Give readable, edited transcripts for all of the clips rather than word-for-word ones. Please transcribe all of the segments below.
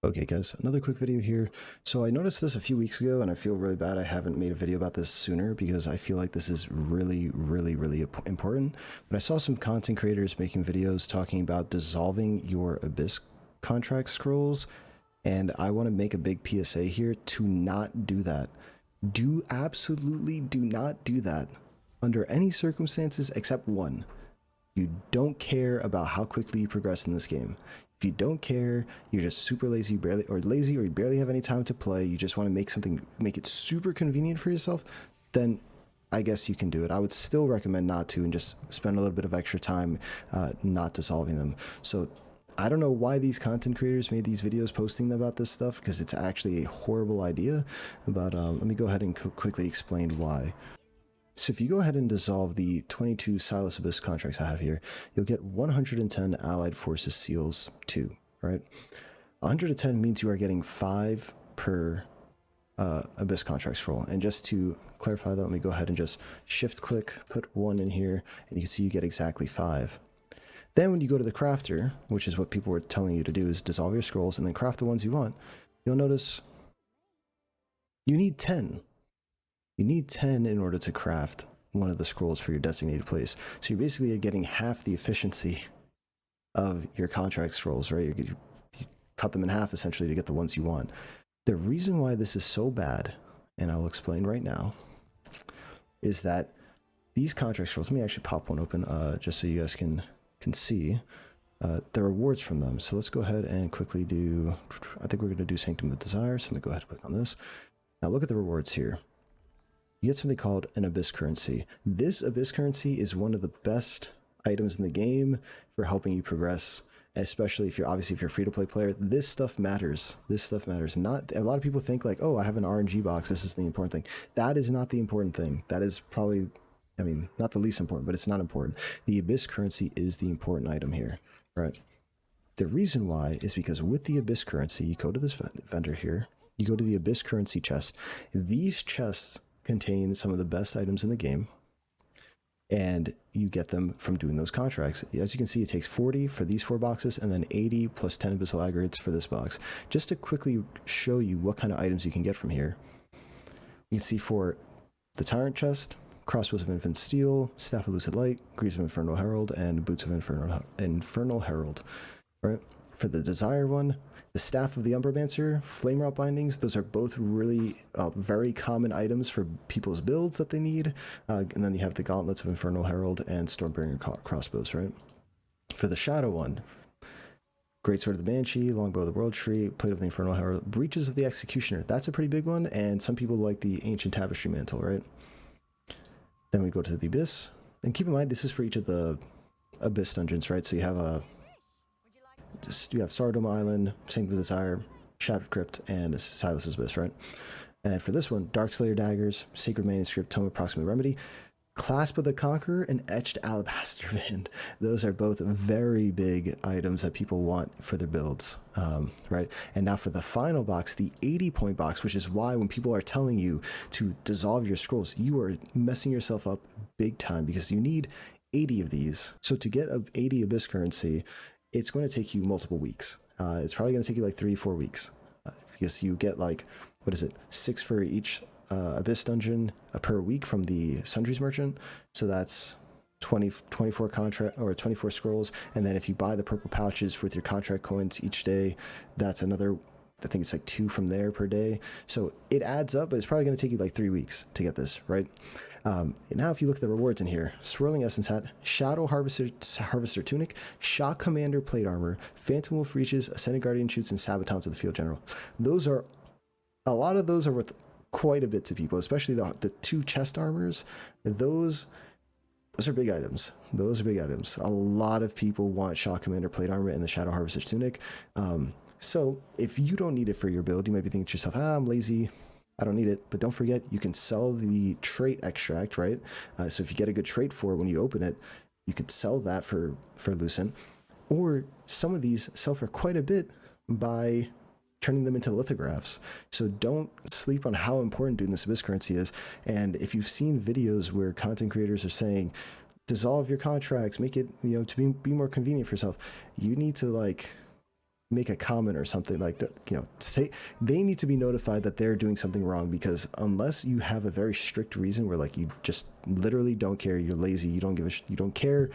Okay guys, another quick video here. So I noticed this a few weeks ago and I feel really bad I haven't made a video about this sooner because I feel like this is really important. But I saw some content creators making videos talking about dissolving your Abyss contract scrolls, and I want to make a big PSA here to not do that. Absolutely do not do that under any circumstances except one. You don't care about how quickly you progress in this game. If you don't care, you're just super lazy, or you barely have any time to play, you just want to make it super convenient for yourself, then I guess you can do it. I would still recommend not to and just spend a little bit of extra time not dissolving them. So I don't know why these content creators made these videos posting about this stuff, because it's actually a horrible idea, but let me go ahead and quickly explain why. So if you go ahead and dissolve the 22 Silas Abyss contracts I have here, you'll get 110 Allied Forces Seals 2, right? 110 means you are getting 5 per Abyss contract scroll. And just to clarify that, let me go ahead and just shift click, put 1 in here, and you can see you get exactly 5. Then when you go to the crafter, which is what people were telling you to do, is dissolve your scrolls and then craft the ones you want, you'll notice you need 10. You need 10 in order to craft one of the scrolls for your designated place. So you're basically getting half the efficiency of your contract scrolls, right? You cut them in half essentially to get the ones you want. The reason why this is so bad, and I'll explain right now, is that these contract scrolls, let me actually pop one open just so you guys can see the rewards from them. So let's go ahead and quickly do, I think we're going to do Sanctum of Desire. So let me go ahead and click on this. Now look at the rewards here. You get something called an Abyss currency. This Abyss currency is one of the best items in the game for helping you progress, especially if you're free to play player. This stuff matters. This stuff matters. Not a lot of people think like, oh, I have an RNG box, this is the important thing. That is not the important thing. That is probably, I mean, not the least important, but it's not important. The Abyss currency is the important item here, right? The reason why is because with the Abyss currency, you go to this vendor here, you go to the Abyss currency chest. These chests contain some of the best items in the game, and you get them from doing those contracts. As you can see, it takes 40 for these 4 boxes and then 80 plus 10 abyssal aggregates for this box. Just to quickly show you what kind of items you can get from here, you can see for the Tyrant chest, Crossbows of Infinite Steel, Staff of Lucid Light, Greaves of Infernal Herald, and Boots of Infernal Herald. Right? For the Desire one, the Staff of the Umbromancer, Flame Route Bindings, those are both really very common items for people's builds that they need. And then you have the Gauntlets of Infernal Herald and Stormbringer Crossbows, right? For the Shadow one, Greatsword of the Banshee, Longbow of the World Tree, Plate of the Infernal Herald, Breaches of the Executioner. That's a pretty big one, and some people like the Ancient Tapestry Mantle, right? Then we go to the Abyss. And keep in mind, this is for each of the Abyss dungeons, right? So you have Sardome Island, Sanctum of Desire, Shattered Crypt, and Silas's Abyss, right? And for this one, Darkslayer Daggers, Sacred Manuscript, Tome of Proximate Remedy, Clasp of the Conqueror, and Etched Alabaster Band. Those are both very big items that people want for their builds, right? And now for the final box, the 80-point box, which is why when people are telling you to dissolve your scrolls, you are messing yourself up big time, because you need 80 of these. So to get a 80 Abyss currency, it's going to take you multiple weeks. It's probably going to take you like 3-4 weeks, because you get like, what is it, 6 for each Abyss dungeon per week from the Sundries merchant. So that's 24 contract or 24 scrolls. And then if you buy the purple pouches with your contract coins each day, that's another, I think it's like 2 from there per day. So it adds up, but it's probably going to take you like 3 weeks to get this, right? Now if you look at the rewards in here, Swirling Essence Hat, Shadow Harvester Tunic, Shock Commander Plate Armor, Phantom Wolf Reaches, Ascended Guardian Shoots, and Sabatons of the Field General. A lot of those are worth quite a bit to people, especially the 2 chest armors. Those are big items. Those are big items. A lot of people want Shock Commander Plate Armor and the Shadow Harvester Tunic. So if you don't need it for your build, you might be thinking to yourself, I'm lazy, I don't need it. But don't forget, you can sell the trait extract, right? So if you get a good trait for it when you open it, you could sell that for Lucent. Or some of these sell for quite a bit by turning them into lithographs. So don't sleep on how important doing this Abyss currency is. And if you've seen videos where content creators are saying, dissolve your contracts, make it, to be more convenient for yourself, you need to make a comment or something like that, say they need to be notified that they're doing something wrong, because unless you have a very strict reason where like you just literally don't care, you're lazy, you don't give a you don't care,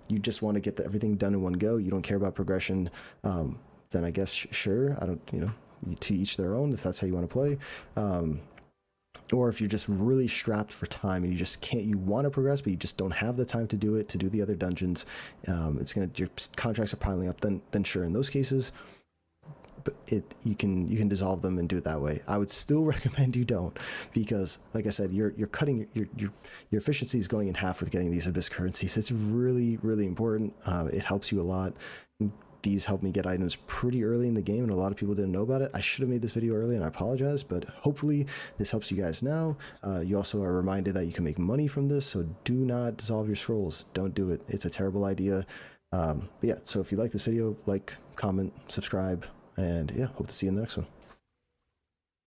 you just want to get everything done in one go, you don't care about progression, then I guess sure, I don't, to each their own if that's how you want to play. Or if you're just really strapped for time and you just can't, you want to progress but you just don't have the time to do it, to do the other dungeons, your contracts are piling up, then sure, in those cases, but you can dissolve them and do it that way. I would still recommend you don't, because like I said, you're cutting your efficiency is going in half with getting these abyss currencies. It's really, really important. It helps you a lot. These helped me get items pretty early in the game, and a lot of people didn't know about it. I should have made this video early, and I apologize, but hopefully this helps you guys now. You also are reminded that you can make money from this, so do not dissolve your scrolls. Don't do it. It's a terrible idea. But yeah, so if you like this video, like, comment, subscribe, and yeah, hope to see you in the next one.